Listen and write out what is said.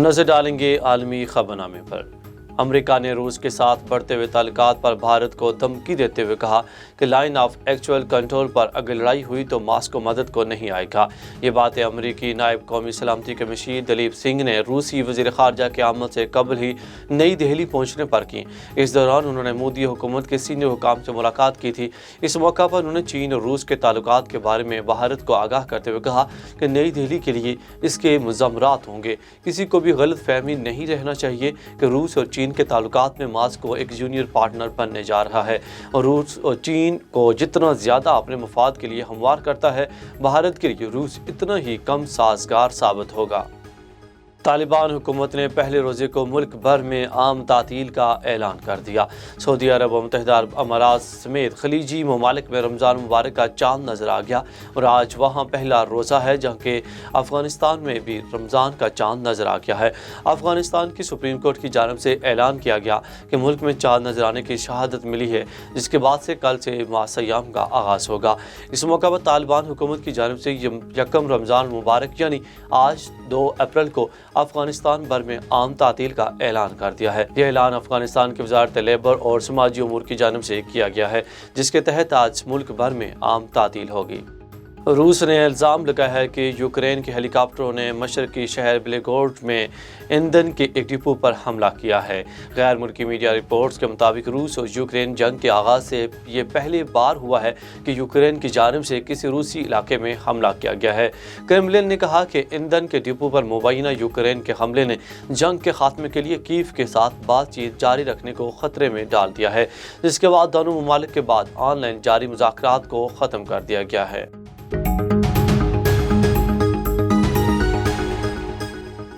نظر ڈالیں گے عالمی خبر نامے پر۔ امریکہ نے روس کے ساتھ بڑھتے ہوئے تعلقات پر بھارت کو دھمکی دیتے ہوئے کہا کہ لائن آف ایکچوئل کنٹرول پر اگر لڑائی ہوئی تو ماسکو مدد کو نہیں آئے گا۔ یہ باتیں امریکی نائب قومی سلامتی کے مشیر دلیپ سنگھ نے روسی وزیر خارجہ کے آمد سے قبل ہی نئی دہلی پہنچنے پر کی۔ اس دوران انہوں نے مودی حکومت کے سینئر حکام سے ملاقات کی تھی۔ اس موقع پر انہوں نے چین اور روس کے تعلقات کے بارے میں بھارت کو آگاہ کرتے ہوئے کہا کہ نئی دہلی کے لیے اس کے مضمرات ہوں گے۔ کسی کو بھی غلط فہمی نہیں رہنا چاہیے کہ روس اور چین کے تعلقات میں ماسکو ایک جونیئر پارٹنر بننے جا رہا ہے، اور روس اور چین کو جتنا زیادہ اپنے مفاد کے لیے ہموار کرتا ہے، بھارت کے لیے روس اتنا ہی کم سازگار ثابت ہوگا۔ طالبان حکومت نے پہلے روزے کو ملک بھر میں عام تعطیل کا اعلان کر دیا۔ سعودی عرب و متحدہ عرب امارات سمیت خلیجی ممالک میں رمضان مبارک کا چاند نظر آ گیا، اور آج وہاں پہلا روزہ ہے، جبکہ افغانستان میں بھی رمضان کا چاند نظر آ گیا ہے۔ افغانستان کی سپریم کورٹ کی جانب سے اعلان کیا گیا کہ ملک میں چاند نظر آنے کی شہادت ملی ہے، جس کے بعد سے کل سے ماہ سیام کا آغاز ہوگا۔ اس موقع پر طالبان حکومت کی جانب سے یکم رمضان مبارک یعنی آج 2 اپریل کو افغانستان بھر میں عام تعطیل کا اعلان کر دیا ہے۔ یہ اعلان افغانستان کی وزارت لیبر اور سماجی امور کی جانب سے کیا گیا ہے، جس کے تحت آج ملک بھر میں عام تعطیل ہوگی۔ روس نے الزام لگایا ہے کہ یوکرین کے ہیلی کاپٹروں نے مشرقی شہر بیلگورڈ میں ایندھن کے ایک ڈپو پر حملہ کیا ہے۔ غیر ملکی میڈیا رپورٹس کے مطابق روس اور یوکرین جنگ کے آغاز سے یہ پہلی بار ہوا ہے کہ یوکرین کی جانب سے کسی روسی علاقے میں حملہ کیا گیا ہے۔ کرملن نے کہا کہ ایندھن کے ڈپو پر مبینہ یوکرین کے حملے نے جنگ کے خاتمے کے لیے کیف کے ساتھ بات چیت جاری رکھنے کو خطرے میں ڈال دیا ہے، جس کے بعد دونوں ممالک کے بعد آن لائن جاری مذاکرات کو ختم کر دیا گیا ہے۔